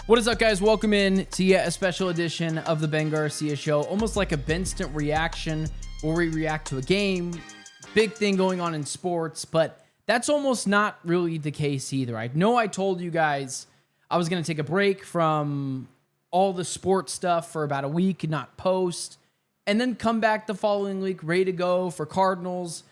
What is up, guys? Welcome in to yet a special edition of the Ben Garcia Show. Almost like a Benston reaction where we react to a game. Big thing going on in sports, but that's almost not really the case either. I know I told you guys I was going to take a break from all the sports stuff for about a week and not post, and then come back the following week ready to go for Cardinals,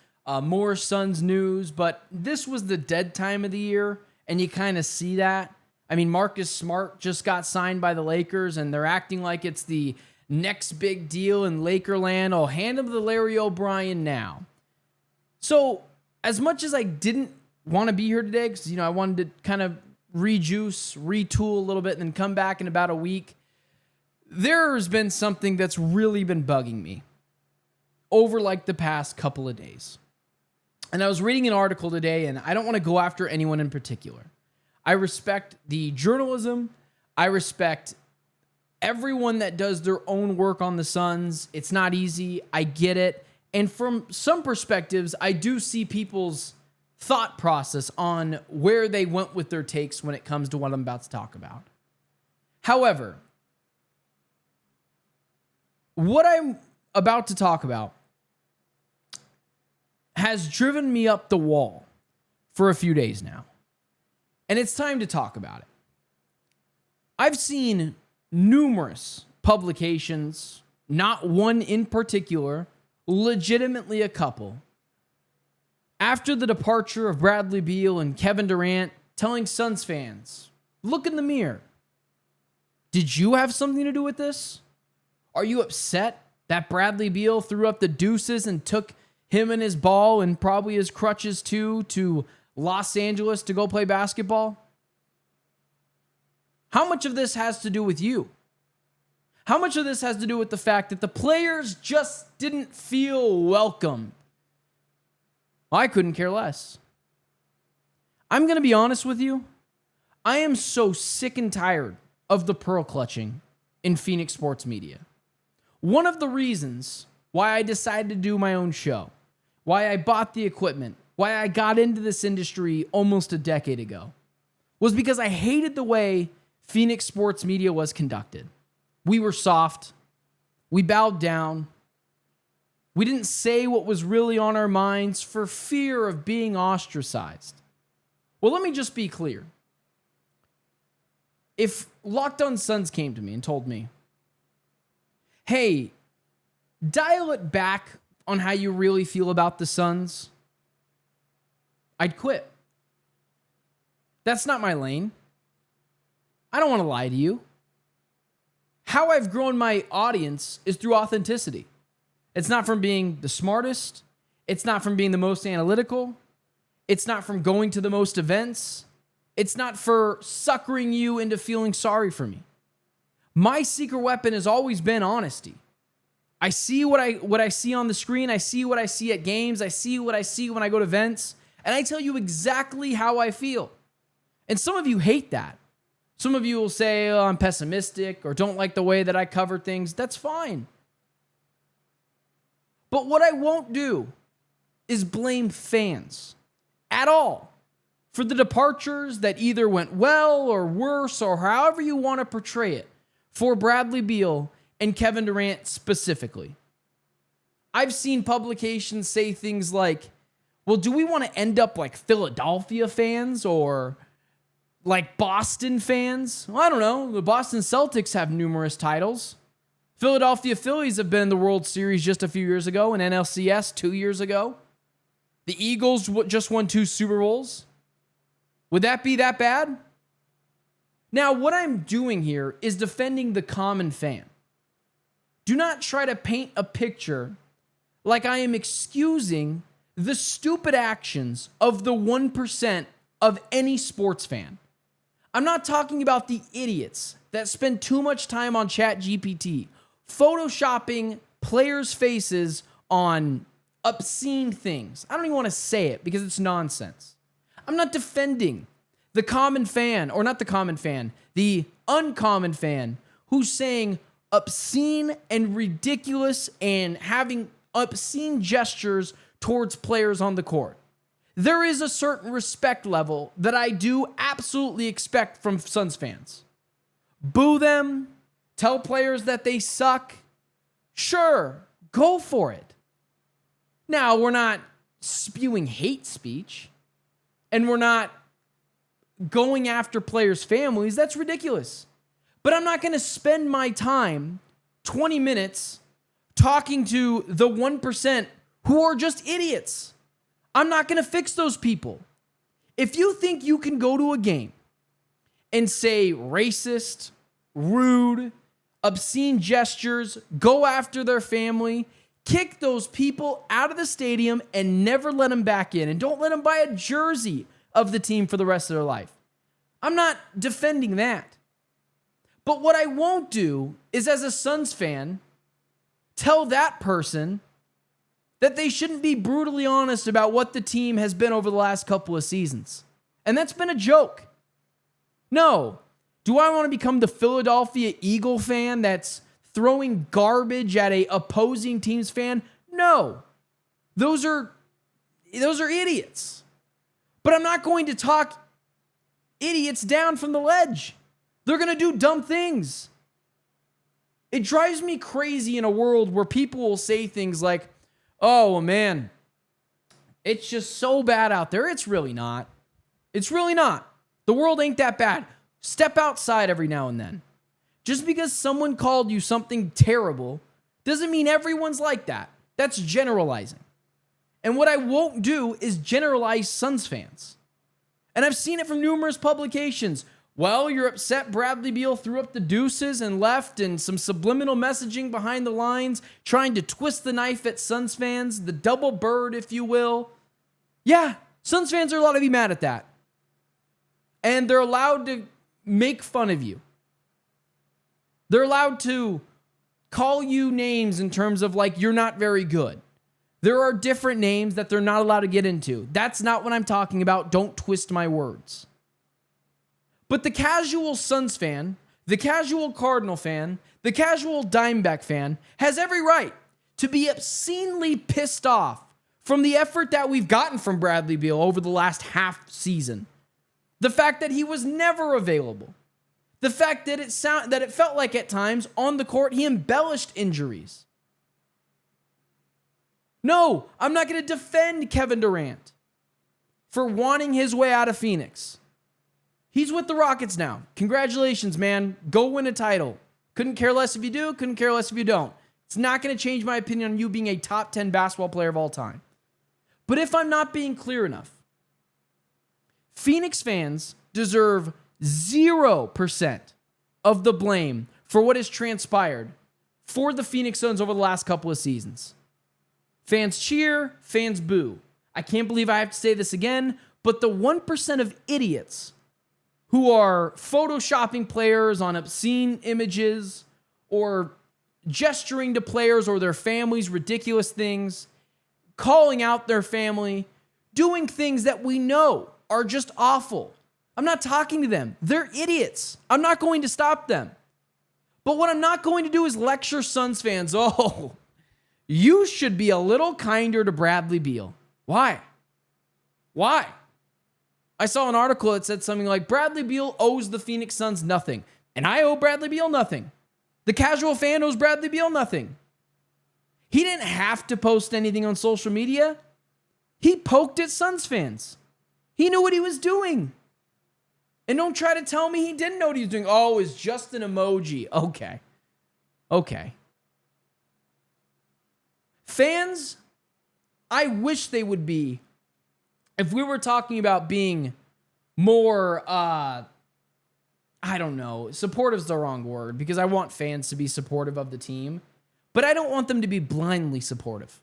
more Suns news. But this was the dead time of the year, and you kind of see that. I mean, Marcus Smart just got signed by the Lakers, and they're acting like it's the next big deal in Lakerland. I'll hand him to Larry O'Brien now. So, as much as I didn't want to be here today, because, I wanted to kind of rejuice, retool a little bit, and then come back in about a week, there's been something that's really been bugging me over like the past couple of days. And I was reading an article today, and I don't want to go after anyone in particular. I respect the journalism. I respect everyone that does their own work on the Suns. It's not easy. I get it. And from some perspectives, I do see people's thought process on where they went with their takes when it comes to what I'm about to talk about. However, what I'm about to talk about has driven me up the wall for a few days now. And it's time to talk about it. I've seen numerous publications, not one in particular, legitimately a couple, after the departure of Bradley Beal and Kevin Durant, telling Suns fans, look in the mirror. Did you have something to do with this? Are you upset that Bradley Beal threw up the deuces and took him and his ball and probably his crutches too to Los Angeles to go play basketball? How much of this has to do with you? How much of this has to do with the fact that the players just didn't feel welcome? I couldn't care less. I'm going to be honest with you. I am so sick and tired of the pearl clutching in Phoenix sports media. One of the reasons why I decided to do my own show, why I bought the equipment, why I got into this industry almost a decade ago, was because I hated the way Phoenix sports media was conducted. We were soft. We bowed down. We didn't say what was really on our minds for fear of being ostracized. Well, let me just be clear. If Locked On Suns came to me and told me, hey, dial it back on how you really feel about the Suns, I'd quit. That's not my lane. I don't want to lie to you. How I've grown my audience is through authenticity. It's not from being the smartest. It's not from being the most analytical. It's not from going to the most events. It's not for suckering you into feeling sorry for me. My secret weapon has always been honesty. I see what I see on the screen. I see what I see at games. I see what I see when I go to events. And I tell you exactly how I feel. And some of you hate that. Some of you will say, oh, I'm pessimistic or don't like the way that I cover things. That's fine. But what I won't do is blame fans at all for the departures that either went well or worse or however you want to portray it for Bradley Beal and Kevin Durant specifically. I've seen publications say things like, well, do we want to end up like Philadelphia fans or like Boston fans? Well, I don't know. The Boston Celtics have numerous titles. Philadelphia Phillies have been in the World Series just a few years ago and NLCS 2 years ago. The Eagles just won 2 Super Bowls. Would that be that bad? Now, what I'm doing here is defending the common fan. Do not try to paint a picture like I am excusing the stupid actions of the 1% of any sports fan. I'm not talking about the idiots that spend too much time on ChatGPT, photoshopping players' faces on obscene things. I don't even want to say it because it's nonsense. I'm not defending the common fan, or not the common fan, the uncommon fan who's saying obscene and ridiculous and having obscene gestures towards players on the court. There is a certain respect level that I do absolutely expect from Suns fans. boo them, tell players that they suck. Sure, go for it. Now, we're not spewing hate speech, and we're not going after players' families. That's ridiculous. But I'm not going to spend my time, 20 minutes, talking to the 1% who are just idiots. I'm not going to fix those people. If you think you can go to a game and say racist, rude, obscene gestures, go after their family, kick those people out of the stadium and never let them back in, and don't let them buy a jersey of the team for the rest of their life. I'm not defending that. But what I won't do is, as a Suns fan, tell that person that they shouldn't be brutally honest about what the team has been over the last couple of seasons. And that's been a joke. No. Do I want to become the Philadelphia Eagle fan that's throwing garbage at a opposing team's fan? No. Those are idiots. But I'm not going to talk idiots down from the ledge. They're going to do dumb things. It drives me crazy in a world where people will say things like, oh, man, it's just so bad out there. It's really not. It's really not. The world ain't that bad. Step outside every now and then. Just because someone called you something terrible doesn't mean everyone's like that. That's generalizing. And what I won't do is generalize Suns fans. And I've seen it from numerous publications. Well, you're upset Bradley Beal threw up the deuces and left, and some subliminal messaging behind the lines, trying to twist the knife at Suns fans, the double bird, if you will. Yeah, Suns fans are allowed to be mad at that. And they're allowed to make fun of you. They're allowed to call you names in terms of like, you're not very good. There are different names that they're not allowed to get into. That's not what I'm talking about. Don't twist my words. But the casual Suns fan, the casual Cardinal fan, the casual Diamondback fan has every right to be obscenely pissed off from the effort that we've gotten from Bradley Beal over the last half season. The fact that he was never available. The fact that it felt like at times on the court he embellished injuries. No, I'm not going to defend Kevin Durant for wanting his way out of Phoenix. He's with the Rockets now. Congratulations, man. Go win a title. Couldn't care less if you do, couldn't care less if you don't. It's not going to change my opinion on you being a top 10 basketball player of all time. But if I'm not being clear enough, Phoenix fans deserve 0% of the blame for what has transpired for the Phoenix Suns over the last couple of seasons. Fans cheer, fans boo. I can't believe I have to say this again, but the 1% of idiots who are photoshopping players on obscene images or gesturing to players or their families ridiculous things, calling out their family, doing things that we know are just awful. I'm not talking to them. They're idiots. I'm not going to stop them. But what I'm not going to do is lecture Suns fans, oh, you should be a little kinder to Bradley Beal. Why? Why? I saw an article that said something like, Bradley Beal owes the Phoenix Suns nothing. And I owe Bradley Beal nothing. The casual fan owes Bradley Beal nothing. He didn't have to post anything on social media. He poked at Suns fans. He knew what he was doing. And don't try to tell me he didn't know what he was doing. Oh, it's just an emoji. Okay. Fans, I wish they would be, if we were talking about being more, I don't know, supportive is the wrong word, because I want fans to be supportive of the team, but I don't want them to be blindly supportive.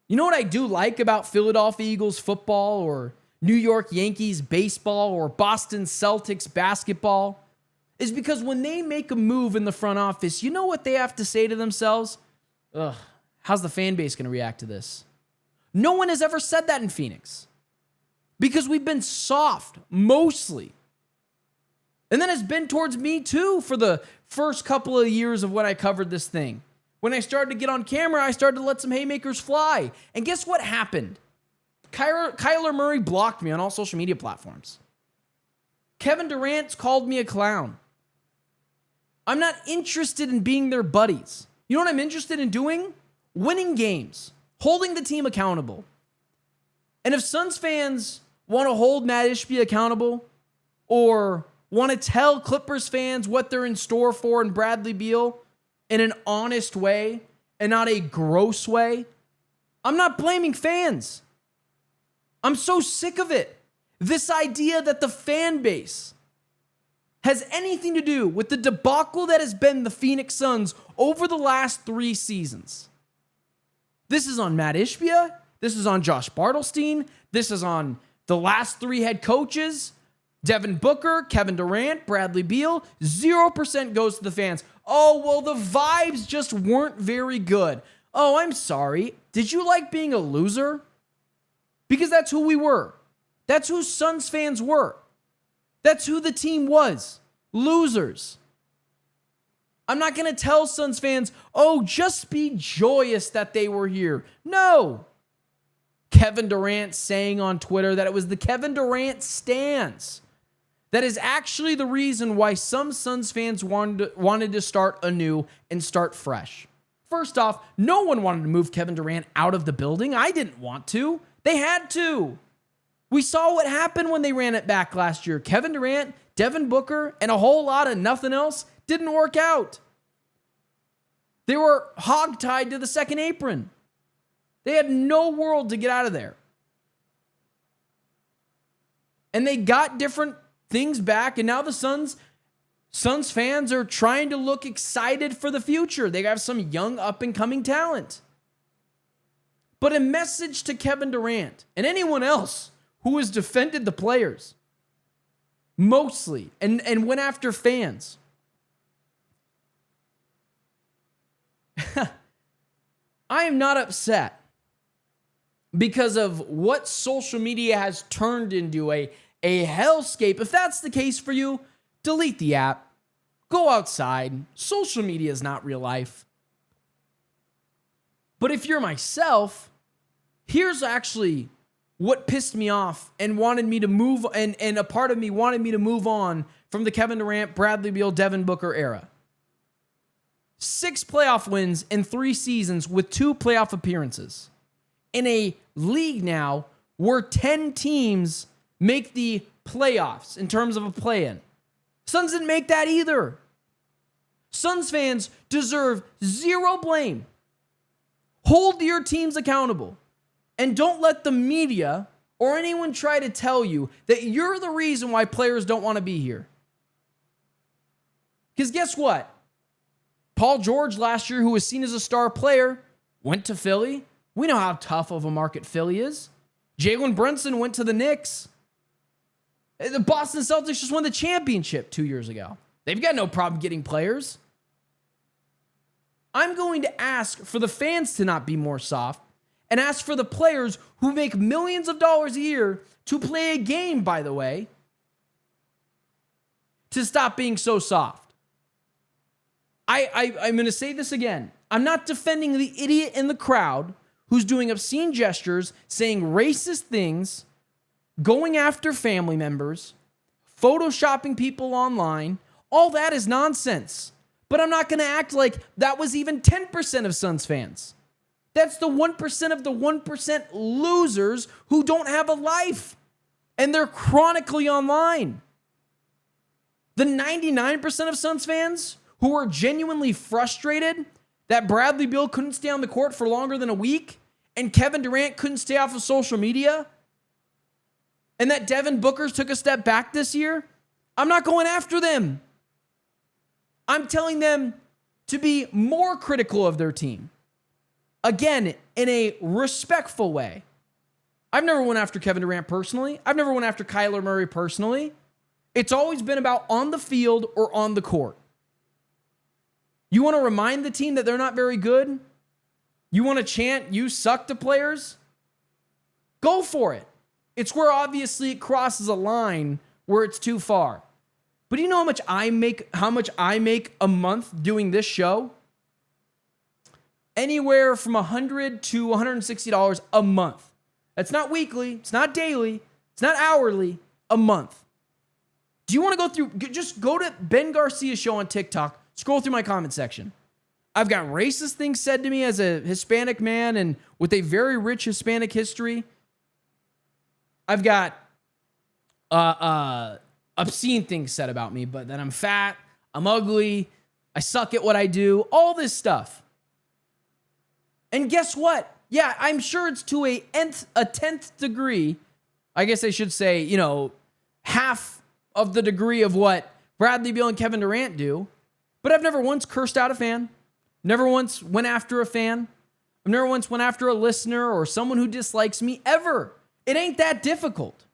You know what I do like about Philadelphia Eagles football or New York Yankees baseball or Boston Celtics basketball? Is because when they make a move in the front office, you know what they have to say to themselves? Ugh, how's the fan base going to react to this? No one has ever said that in Phoenix because we've been soft, mostly. And then it's been towards me too for the first couple of years of when I covered this thing. When I started to get on camera, I started to let some haymakers fly. And guess what happened? Kyler Murray blocked me on all social media platforms. Kevin Durant's called me a clown. I'm not interested in being their buddies. You know what I'm interested in doing? Winning games, holding the team accountable. And if Suns fans want to hold Matt Ishbia accountable or want to tell Clippers fans what they're in store for in Bradley Beal in an honest way and not a gross way, I'm not blaming fans. I'm so sick of it. This idea that the fan base has anything to do with the debacle that has been the Phoenix Suns over the last 3 seasons. This is on Matt Ishbia. This is on Josh Bartelstein. This is on the last 3 head coaches. Devin Booker, Kevin Durant, Bradley Beal. 0% goes to the fans. Oh, well, the vibes just weren't very good. Oh, I'm sorry. Did you like being a loser? Because that's who we were. That's who Suns fans were. That's who the team was. Losers. I'm not going to tell Suns fans, oh, just be joyous that they were here. No. Kevin Durant saying on Twitter that it was the Kevin Durant stance that is actually the reason why some Suns fans wanted to start anew and start fresh. First off, no one wanted to move Kevin Durant out of the building. I didn't want to. They had to. We saw what happened when they ran it back last year. Kevin Durant, Devin Booker, and a whole lot of nothing else didn't work out. They were hogtied to the second apron. They had no world to get out of there. And they got different things back, and now the Suns fans are trying to look excited for the future. They have some young up-and-coming talent. But a message to Kevin Durant and anyone else who has defended the players mostly and went after fans. I am not upset because of what social media has turned into a hellscape. If that's the case for you, delete the app. Go outside. Social media is not real life. But if you're myself, here's actually what pissed me off and wanted me to move, and a part of me wanted me to move on from the Kevin Durant, Bradley Beal, Devin Booker era. 6 playoff wins in 3 seasons with 2 playoff appearances. In a league now where 10 teams make the playoffs in terms of a play-in. Suns didn't make that either. Suns fans deserve 0 blame. Hold your teams accountable. And don't let the media or anyone try to tell you that you're the reason why players don't want to be here. Because guess what? Paul George last year, who was seen as a star player, went to Philly. We know how tough of a market Philly is. Jalen Brunson went to the Knicks. The Boston Celtics just won the championship 2 years ago. They've got no problem getting players. I'm going to ask for the fans to not be more soft and ask for the players who make millions of dollars a year to play a game, by the way, to stop being so soft. I'm going to say this again. I'm not defending the idiot in the crowd who's doing obscene gestures, saying racist things, going after family members, photoshopping people online. All that is nonsense. But I'm not going to act like that was even 10% of Suns fans. That's the 1% of the 1% losers who don't have a life. And they're chronically online. The 99% of Suns fans who are genuinely frustrated that Bradley Beal couldn't stay on the court for longer than a week and Kevin Durant couldn't stay off of social media and that Devin Booker took a step back this year, I'm not going after them. I'm telling them to be more critical of their team. Again, in a respectful way. I've never went after Kevin Durant personally. I've never went after Kyler Murray personally. It's always been about on the field or on the court. You want to remind the team that they're not very good? You want to chant, you suck to players? Go for it. It's where obviously it crosses a line where it's too far. But do you know how much I make a month doing this show? Anywhere from $100 to $160 a month. That's not weekly. It's not daily. It's not hourly. A month. Do you want to go through, just go to Ben Garcia's show on TikTok, scroll through my comment section. I've got racist things said to me as a Hispanic man and with a very rich Hispanic history. I've got obscene things said about me, but that I'm fat, I'm ugly, I suck at what I do, all this stuff. And guess what? Yeah, I'm sure it's to a 10th degree. I guess I should say, half of the degree of what Bradley Beal and Kevin Durant do. But I've never once cursed out a fan. Never once went after a fan. I've never once went after a listener or someone who dislikes me, ever. It ain't that difficult.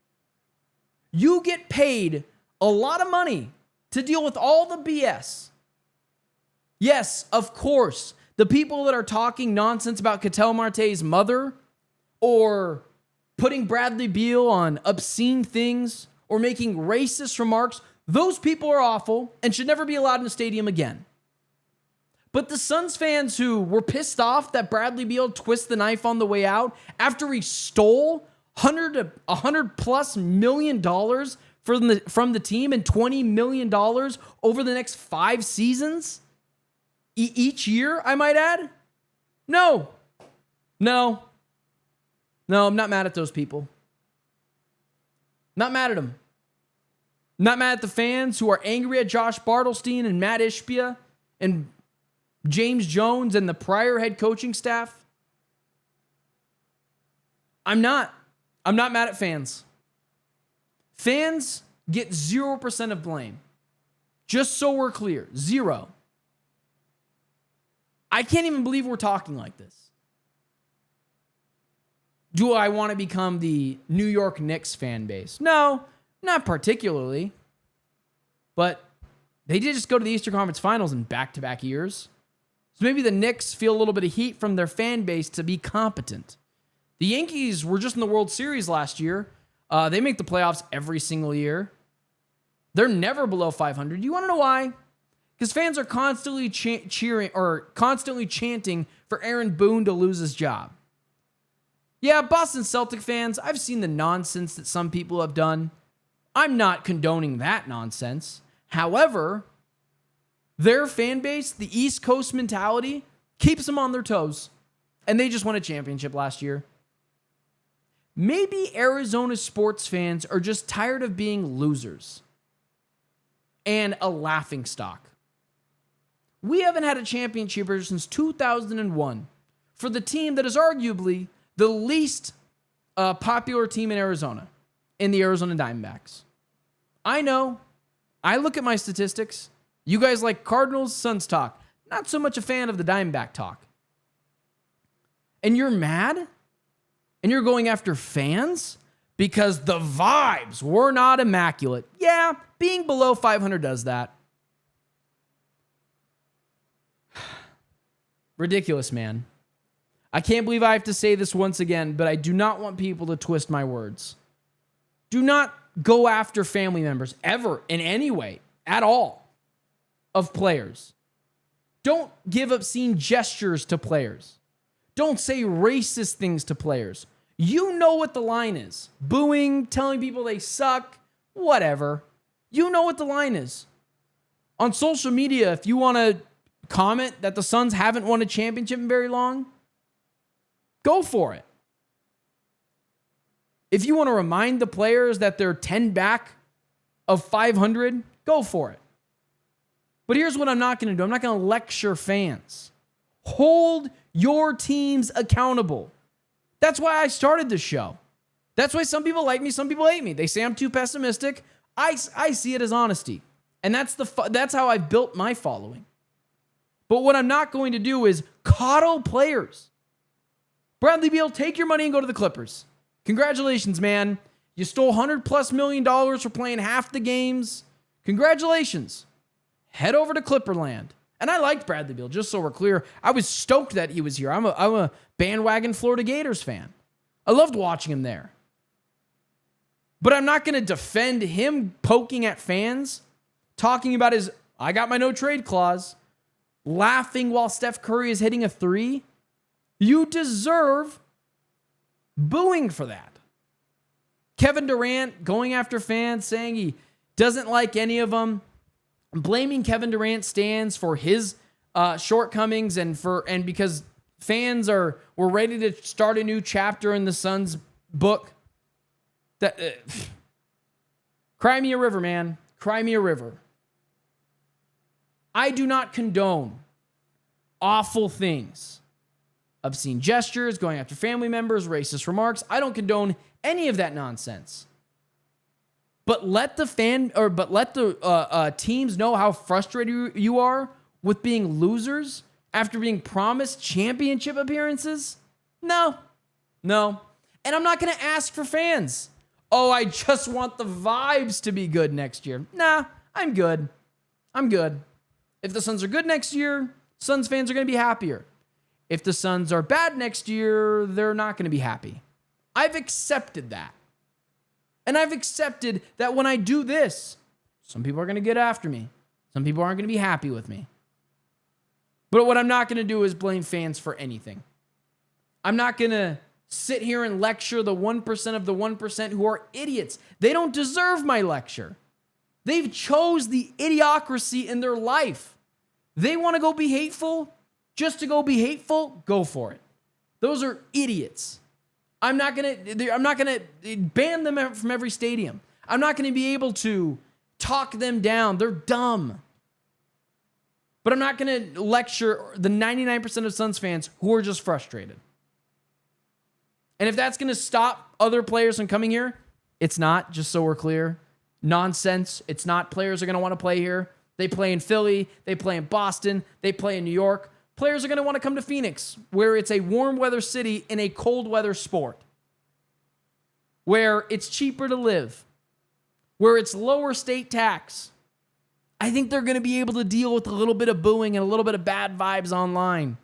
You get paid a lot of money to deal with all the BS. Yes, of course, the people that are talking nonsense about Ketel Marte's mother or putting Bradley Beal on obscene things or making racist remarks, those people are awful and should never be allowed in a stadium again. But the Suns fans who were pissed off that Bradley Beal twisted the knife on the way out after he stole $100+ million from the team and $20 million over the next 5 seasons, each year, I might add. No, I'm not mad at those people. Not mad at them. Not mad at the fans who are angry at Josh Bartelstein and Matt Ishbia and James Jones and the prior head coaching staff. I'm not mad at fans. Fans get 0% of blame. Just so we're clear, 0. I can't even believe we're talking like this. Do I want to become the New York Knicks fan base? No, not particularly. But they did just go to the Eastern Conference Finals in back-to-back years. So maybe the Knicks feel a little bit of heat from their fan base to be competent. The Yankees were just in the World Series last year. They make the playoffs every single year. They're never below 500. You want to know why? Because fans are constantly cheering or constantly chanting for Aaron Boone to lose his job. Yeah, Boston Celtic fans, I've seen the nonsense that some people have done. I'm not condoning that nonsense. However, their fan base, the East Coast mentality, keeps them on their toes. And they just won a championship last year. Maybe Arizona sports fans are just tired of being losers and a laughingstock. We haven't had a championship since 2001 for the team that is arguably the least popular team in Arizona, in the Arizona Diamondbacks. I know. I look at my statistics. You guys like Cardinals, Suns talk. Not so much a fan of the Diamondback talk. And you're mad? And you're going after fans? Because the vibes were not immaculate. Yeah, being below 500 does that. Ridiculous, man. I can't believe I have to say this once again, but I do not want people to twist my words. Do not go after family members ever in any way at all of players. Don't give obscene gestures to players. Don't say racist things to players. You know what the line is. Booing, telling people they suck, whatever. You know what the line is. On social media, if you want to comment that the Suns haven't won a championship in very long, go for it. If you want to remind the players that they're 10 back of 500, go for it. But here's what I'm not going to do. I'm not going to lecture fans. Hold your teams accountable. That's why I started this show. That's why some people like me, some people hate me. They say I'm too pessimistic. I see it as honesty. And that's how I've built my following. But what I'm not going to do is coddle players. Bradley Beal, take your money and go to the Clippers. Congratulations, man. You stole $100+ million for playing half the games. Congratulations. Head over to Clipperland. And I liked Bradley Beal, just so we're clear. I was stoked that he was here. I'm a bandwagon Florida Gators fan. I loved watching him there. But I'm not going to defend him poking at fans, talking about his, I got my no trade clause, laughing while Steph Curry is hitting a 3. You deserve booing for that. Kevin Durant going after fans, saying he Doesn't like any of them. Blaming Kevin Durant stands for his shortcomings and because fans were ready to start a new chapter in the Suns book. That cry me a river, man. Cry me a river. I do not condone awful things. Obscene gestures, going after family members, racist remarks. I don't condone any of that nonsense. But let the teams know how frustrated you are with being losers after being promised championship appearances? No. And I'm not going to ask for fans. Oh, I just want the vibes to be good next year. Nah, I'm good. If the Suns are good next year, Suns fans are going to be happier. If the Suns are bad next year, they're not going to be happy. I've accepted that. And I've accepted that when I do this, some people are going to get after me. Some people aren't going to be happy with me. But what I'm not going to do is blame fans for anything. I'm not going to sit here and lecture the 1% of the 1% who are idiots. They don't deserve my lecture. They've chose the idiocracy in their life. They want to go be hateful just to go be hateful. Go for it. Those are idiots. I'm not gonna ban them from every stadium. I'm not gonna be able to talk them down. They're dumb. But I'm not gonna lecture the 99% of Suns fans who are just frustrated. And if that's gonna stop other players from coming here, it's not, just so we're clear. Nonsense. It's not. Players are gonna want to play here. They play in Philly, they play in Boston, they play in New York. Players are going to want to come to Phoenix, where it's a warm weather city in a cold weather sport, where it's cheaper to live, where it's lower state tax. I think they're going to be able to deal with a little bit of booing and a little bit of bad vibes online.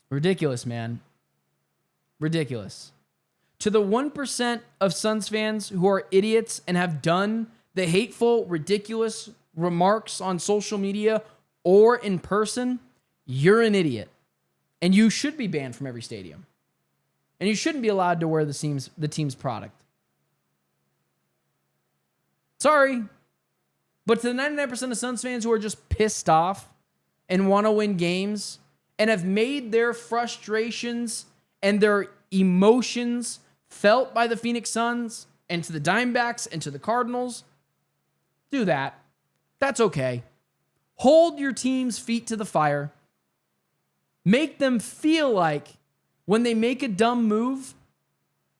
Ridiculous, man. Ridiculous. To the 1% of Suns fans who are idiots and have done the hateful, ridiculous remarks on social media or in person, you're an idiot. And you should be banned from every stadium. And you shouldn't be allowed to wear the team's product. Sorry. But to the 99% of Suns fans who are just pissed off and want to win games and have made their frustrations and their emotions felt by the Phoenix Suns and to the Diamondbacks and to the Cardinals, do that. That's okay. Hold your team's feet to the fire. Make them feel like when they make a dumb move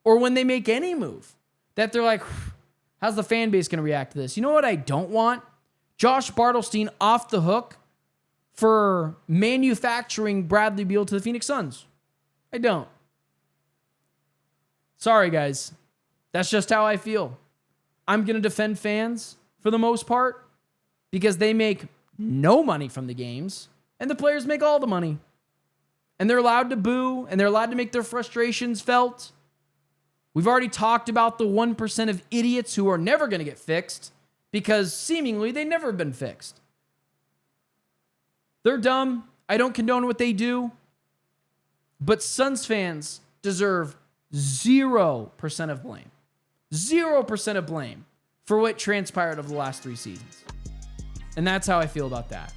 or when they make any move that they're like, how's the fan base going to react to this? You know what I don't want? Josh Bartelstein off the hook for manufacturing Bradley Beal to the Phoenix Suns. I don't. Sorry, guys. That's just how I feel. I'm going to defend fans for the most part because they make no money from the games and the players make all the money. And they're allowed to boo and they're allowed to make their frustrations felt. We've already talked about the 1% of idiots who are never going to get fixed because seemingly they've never been fixed. They're dumb. I don't condone what they do. But Suns fans deserve 0% of blame. 0% of blame for what transpired over the last 3 seasons. And that's how I feel about that.